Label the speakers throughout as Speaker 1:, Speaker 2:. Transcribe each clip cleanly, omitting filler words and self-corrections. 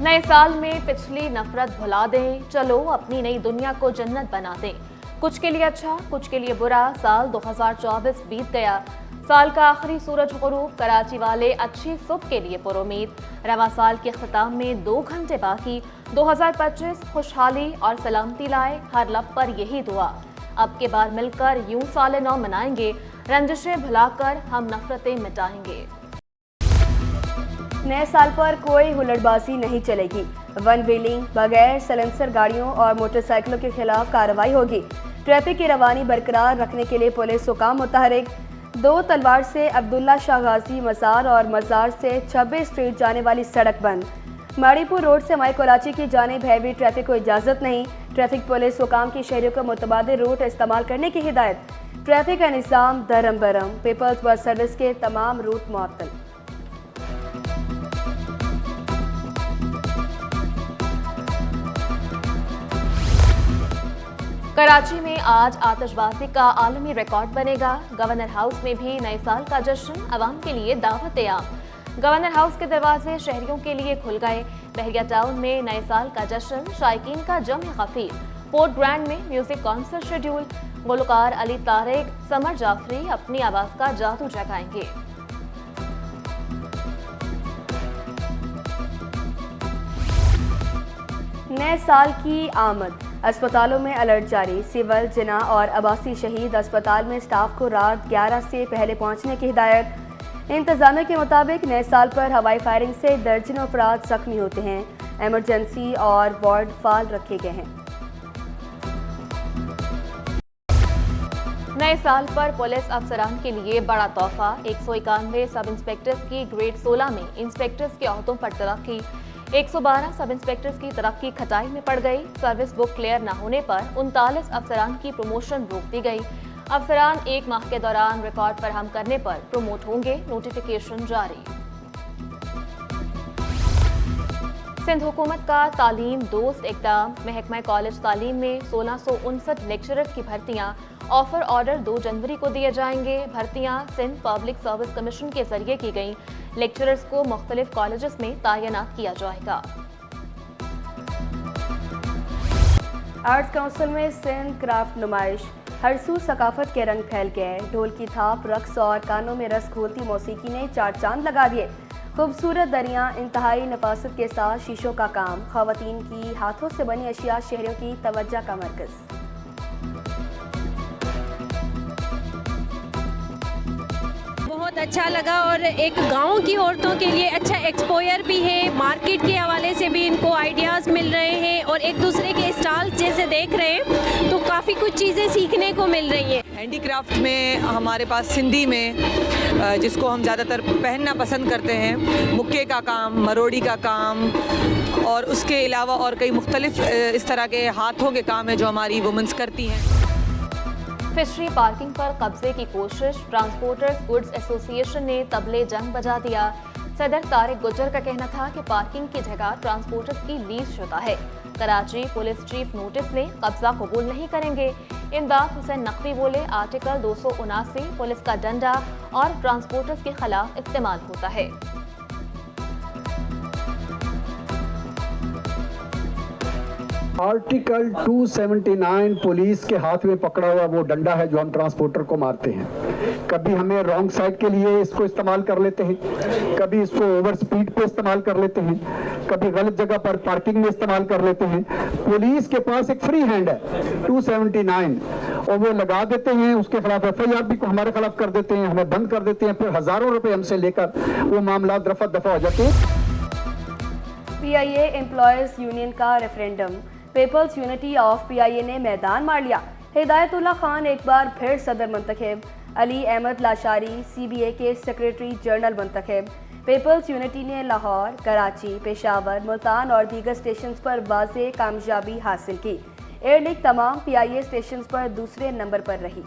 Speaker 1: नए साल में पिछली नफरत भुला दें, चलो अपनी नई दुनिया को जन्नत बना दें। कुछ के लिए अच्छा, कुछ के लिए बुरा। साल 2024 बीत गया। साल का आखिरी सूरज गुरूब कराची वाले अच्छी सुबह के लिए पुरुमीद। रवा साल के अख्ताम में 2 घंटे बाकी। 2025 खुशहाली और सलामती लाए, हर लब पर यही दुआ। अब के बार मिलकर यूं साल नौ मनाएंगे, रंजिशें भुलाकर हम नफरतें मिटाएंगे।
Speaker 2: नए साल पर कोई हुल्लड़बाजी नहीं चलेगी। वन व्हीलिंग, बगैर सलेंसर गाड़ियों और मोटरसाइकिलों के खिलाफ कार्रवाई होगी। ट्रैफिक की रवानी बरकरार रखने के लिए पुलिस हुकाम मुतहरिक। 2 तलवार से अब्दुल्ला शाह गाजी मज़ार और मज़ार से 26 स्ट्रीट जाने वाली सड़क बंद। माड़ीपुर रोड से माई कराची की जानिब हैवी ट्रैफिक को इजाज़त नहीं। ट्रैफिक पुलिस हुकाम की शहरियों को मुतबादिल रूट इस्तेमाल करने की हिदायत। ट्रैफिक का निज़ाम दरम बरम। पीपल्स बस सर्विस के तमाम रूट मुअत्तल।
Speaker 1: कराची में आज आतिशबाजी का आलमी रिकॉर्ड बनेगा। गवर्नर हाउस में भी नए साल का जश्न, अवाम के लिए दावत आम। गवर्नर हाउस के दरवाजे शहरियों के लिए खुल गए। बहरिया टाउन में नए साल का जश्न, शायकीन का जम खफीफ। पोर्ट ग्रैंड में म्यूजिक कॉन्सर्ट शेड्यूल। गुलकार अली तारिक, समर जाफरी अपनी आवाज का जादू जगाएंगे।
Speaker 2: नए साल की आमद। अस्पतालों में अलर्ट जारी। सिविल, जिना और आबासी शहीद अस्पताल में स्टाफ को रात 11 से पहले पहुंचने की हिदायत। इंतजामिया के मुताबिक नए साल पर हवाई फायरिंग से दर्जनों अफराद जख्मी होते हैं। एमरजेंसी और वार्ड फाल रखे गए हैं।
Speaker 1: नए साल पर पुलिस अफसरान के लिए बड़ा तोहफा। 191 सब इंस्पेक्टर्स की ग्रेड 16 में इंस्पेक्टर्स के अहदों पर तरक्की। 112 सब इंस्पेक्टर्स की तरक्की खटाई में पड़ गई। सर्विस बुक क्लियर न होने पर 39 अफसरान की प्रमोशन रोक दी गई। अफसरान 1 माह के दौरान रिकॉर्ड फराहम करने पर प्रमोट होंगे, नोटिफिकेशन जारी। सिंध हुकूमत का तालीम दोस्त इकदाम। महकमा कॉलेज तालीम में 1659 लेक्चरर्स की भर्तियां। ऑफर ऑर्डर 2 जनवरी को दिए जाएंगे। भर्तियां सिंध पब्लिक सर्विस कमीशन के जरिए की गई। लेक्चरर्स को मुख्तलिफ कॉलेजेस में तैनात किया जाएगा।
Speaker 2: आर्ट्स काउंसिल में सिंध क्राफ्ट नुमाइश। हरसू सकाफत के रंग फैल गए। ढोल की थाप, रक्स और कानों में रस घोलती मौसीकी ने 4 चांद लगा दिए। खूबसूरत दरिया, इंतहाई नफासत के साथ शीशों का काम। खवातीन की हाथों से बनी अशिया शहरियों की तवज्जो का मरकज।
Speaker 3: बहुत अच्छा लगा और एक गांव की औरतों के लिए अच्छा एक्सपोयर भी है। मार्केट के हवाले से भी इनको आइडियाज़ मिल रहे हैं और एक दूसरे के स्टॉल जैसे देख रहे हैं तो काफ़ी कुछ चीज़ें सीखने को मिल रही हैं।
Speaker 4: हैंडीक्राफ्ट में हमारे पास सिंधी में जिसको हम ज़्यादातर पहनना पसंद करते हैं, मुक्के का काम, मरोड़ी का काम और उसके अलावा और कई मुख्तलिफ इस तरह के हाथों के काम हैं जो हमारी वुमेंस करती हैं।
Speaker 1: फिशरी पार्किंग पर कब्जे की कोशिश। ट्रांसपोर्टर्स गुड्स एसोसिएशन ने तबले जंग बजा दिया। सदर तारिक गुजर का कहना था कि पार्किंग की जगह ट्रांसपोर्टर्स की लीज शुदा है। कराची पुलिस चीफ नोटिस लें, कब्जा कबूल नहीं करेंगे। इमदाद हुसैन नकवी बोले, आर्टिकल 279 पुलिस का डंडा और ट्रांसपोर्टर्स के खिलाफ इस्तेमाल होता है।
Speaker 5: आर्टिकल 279 पुलिस के हाथ में पकड़ा हुआ वो डंडा है जो हम ट्रांसपोर्टर को मारते हैं। कभी हमें रॉन्ग साइड के लिए इसको इस्तेमाल कर लेते हैं, कभी इसको ओवर स्पीड पे इस्तेमाल कर लेते हैं, कभी गलत जगह पर पार्किंग में इस्तेमाल कर लेते हैं। पुलिस के पास एक फ्री हैंड है 279 और वो लगा देते हैं, उसके खिलाफ FIR भी हमारे खिलाफ कर देते हैं, हमें बंद कर देते हैं, फिर हजारों रुपए हमसे लेकर वो मामला रफा दफा हो जाते हैं।
Speaker 2: PIA एम्प्लॉयज यूनियन का referendum. People's unity of PIA ने मैदान मार लिया। हिदायतुल्लाह खान एक बार फिर सदर मुंतखब। अली अहमद लाशारी CBA के सेक्रेटरी जनरल मुंतखब। पीपल्स यूनिटी ने लाहौर, कराची, पेशावर, मुल्तान और दीगर स्टेशन पर वाज़ेह कामयाबी हासिल की। एयर लीग तमाम PIA स्टेशन पर दूसरे नंबर पर रही।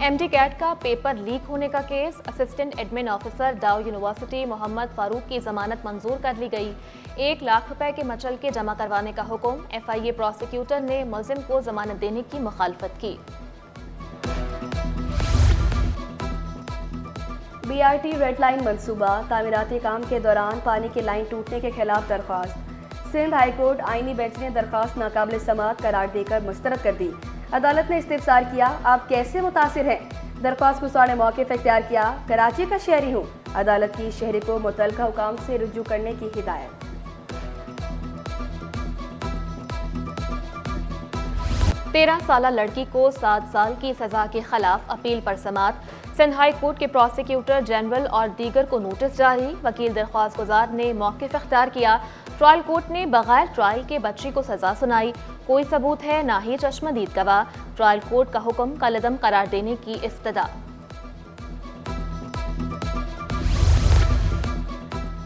Speaker 1: MD कैट का पेपर लीक होने का केस। असिस्टेंट एडमिन ऑफिसर डाउ यूनिवर्सिटी मोहम्मद फारूक की जमानत मंजूर कर ली गई। 1 लाख रुपए के मचल के जमा करवाने का हुक्म। FIA प्रोसिक्यूटर ने मुलजिम को जमानत देने की मुखालफत की।
Speaker 2: BRT रेड लाइन मंसूबा, तामीराती काम के दौरान पानी की लाइन टूटने के खिलाफ दरख्वास्त। सिंध हाईकोर्ट आईनी बेंच ने दरख्वास्त नाकाबिल समाअत करार देकर मुस्तरद कर दी। अदालत ने इस्तिफसार किया, आप कैसे मुतासिर हैं? दरख्वास्त गुज़ार ने मौक़िफ़ इख्तियार किया, कराची का शहरी हूँ। अदालत की शहरी को मुतल्लिका हुकाम से रुजू करने की हिदायत।
Speaker 1: 13 साला लड़की को 7 साल की सजा के खिलाफ अपील पर समाअत। सिंध हाई कोर्ट के प्रोसिक्यूटर जनरल और दीगर को नोटिस जारी। वकील दरख्वास्त गुजार ने मौक़िफ़ इख्तियार किया। ट्रायल कोर्ट ने बगैर ट्रायल के बच्ची को सजा सुनाई। कोई सबूत है ना ही चश्मदीद गवाह। ट्रायल कोर्ट का हुक्म कलअदम करार देने की इब्तिदा।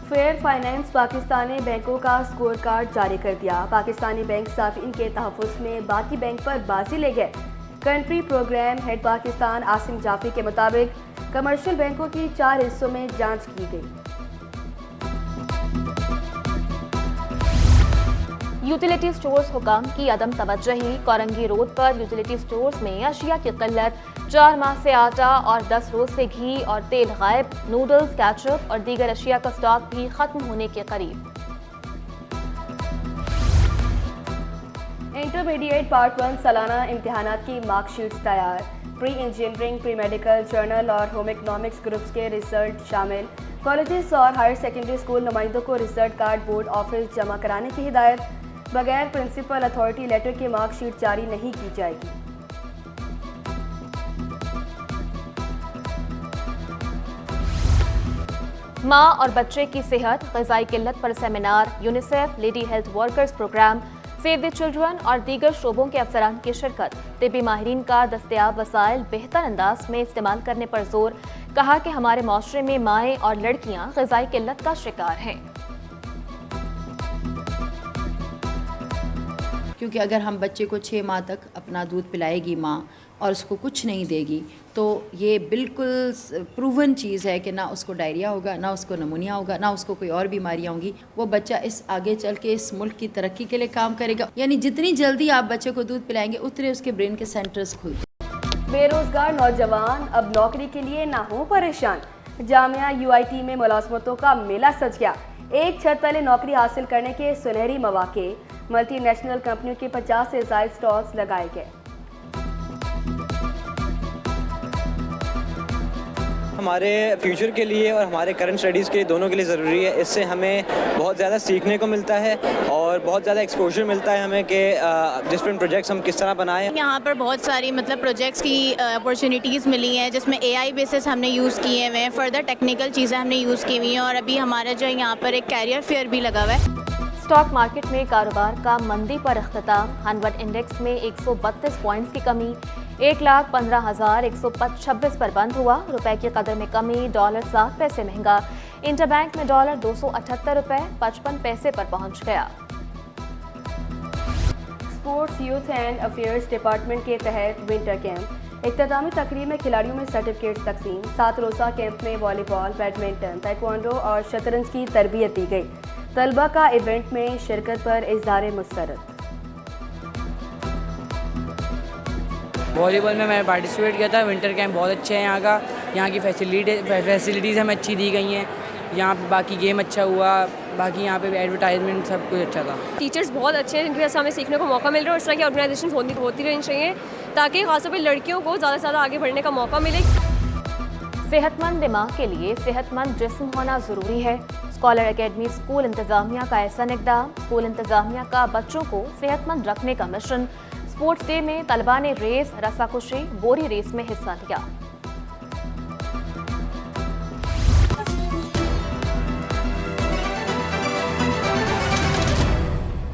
Speaker 2: फेयर फाइनेंस पाकिस्तान ने बैंकों का स्कोर कार्ड जारी कर दिया। पाकिस्तानी बैंक साफिन के तहफ़्फ़ुज़ में बाकी बैंक पर बाजी ले गए। Country programme head Pakistan Asim जाफी के मुताबिक कमर्शियल बैंकों की 4 हिस्सों में जांच की गई।
Speaker 1: यूटिलिटी स्टोर्स हुकाम की अदम तवज्जही। कोरंगी रोड पर यूटिलिटी स्टोर्स में अशिया की किल्लत। 4 माह से आटा और 10 रोज से घी और तेल गायब। नूडल्स, केचप और दीगर अशिया का स्टॉक भी खत्म होने के करीब।
Speaker 2: इंटरमीडिएट पार्ट 1 सालाना इम्तिहानात की मार्कशीट्स तैयार। Pre engineering, pre medical, journal और होम इकनॉमिक्स ग्रुप्स के रिजल्ट शामिल। कॉलेजेस और हायर सेकेंडरी स्कूल नुमाइंदों को रिजल्ट कार्ड बोर्ड ऑफिस जमा कराने की हिदायत। बगैर प्रिंसिपल अथॉरिटी लेटर के मार्कशीट जारी नहीं की जाएगी।
Speaker 1: माँ और बच्चे की सेहत, ग़िज़ाई किल्लत पर seminar. UNICEF, lady health workers programme, save the children और दीगर शोबों के अफसरान की शिरकत। तिब्बी माहिरीन का दस्तयाब वसाइल बेहतर अंदाज में इस्तेमाल करने पर जोर। कहा कि हमारे माशरे में माएँ और लड़कियाँ ग़िज़ाई किल्लत का शिकार हैं।
Speaker 6: क्योंकि अगर हम बच्चे को 6 माह तक अपना दूध पिलाएगी माँ और उसको कुछ नहीं देगी तो ये बिल्कुल प्रूवन चीज़ है कि ना उसको डायरिया होगा, ना उसको नमूनिया होगा, ना उसको कोई और बीमारियाँ होंगी। वो बच्चा इस आगे चल के इस मुल्क की तरक्की के लिए काम करेगा। यानी जितनी जल्दी आप बच्चे को दूध पिलाएंगे उतने उसके ब्रेन के सेंटर्स खुलते।
Speaker 2: बेरोजगार नौजवान अब नौकरी के लिए ना हो परेशान। जामिया UIT में मुलाजमतों का मेला सज गया। एक छत तले नौकरी हासिल करने के सुनहरी मौके। मल्टीनेशनल कंपनियों के 50 से ज़ायद स्टॉल्स लगाए गए।
Speaker 7: हमारे फ्यूचर के लिए और हमारे करंट स्टडीज़ के दोनों के लिए ज़रूरी है। इससे हमें बहुत ज़्यादा सीखने को मिलता है और बहुत ज़्यादा एक्सपोजर मिलता है हमें कि डिफरेंट प्रोजेक्ट्स हम किस तरह बनाएं।
Speaker 8: यहाँ पर बहुत सारी प्रोजेक्ट्स की अपॉर्चुनिटीज़ मिली हैं जिसमें AI बेसिस हमने यूज़ किए हुए हैं, फर्दर टेक्निकल चीज़ें हमने यूज़ की हुई हैं और अभी हमारा जो यहाँ पर एक कैरियर फेयर भी लगा हुआ है।
Speaker 1: स्टॉक मार्केट में कारोबार का मंदी पर इख्तिताम। हनवट इंडेक्स में 132 पॉइंट्स की कमी। 1,15,126 पर बंद हुआ। रुपए की कदर में कमी। डॉलर 7 पैसे महंगा। इंटरबैंक में डॉलर 278 रुपए 55 पैसे पर पहुंच गया।
Speaker 2: Sports, youth and affairs department के तहत विंटर कैंप। इख्तितामी तकरीब में खिलाड़ियों में सर्टिफिकेट तकसीम। 7 रोज़ा कैंप में वॉलीबॉल, बैडमिंटन, ताइक्वांडो और शतरंज की तरबियत दी गई। तलबा का इवेंट में शिरकत पर इज़हार मुसरत।
Speaker 9: वॉलीबॉल में मैंने पार्टिसिपेट किया था। विंटर कैंप बहुत अच्छे हैं यहाँ का। यहाँ की फैसिलिटीज़ हमें अच्छी दी गई हैं। यहाँ पे बाकी गेम अच्छा हुआ, बाकी यहाँ पे एडवर्टाइजमेंट सब कुछ अच्छा था।
Speaker 3: टीचर्स बहुत अच्छे हैं जिनकी वजह से हमें सीखने को मौका मिल रहा है और इस तरह की ऑर्गेनाइजेशन होती रहनी चाहिए ताकि खासतौर पर लड़कियों को ज़्यादा से ज़्यादा आगे बढ़ने का मौका मिले।
Speaker 1: सेहतमंद दिमाग के लिए सेहतमंद जिस्म होना ज़रूरी है। स्कॉलर एकेडमी स्कूल इंतज़ामिया का ऐसा इक़दाम। स्कूल इंतज़ामिया का बच्चों को सेहतमंद रखने का मिशन। स्पोर्ट्स डे में तलबा ने रेस, रस्साकुशी, बोरी रेस में हिस्सा लिया।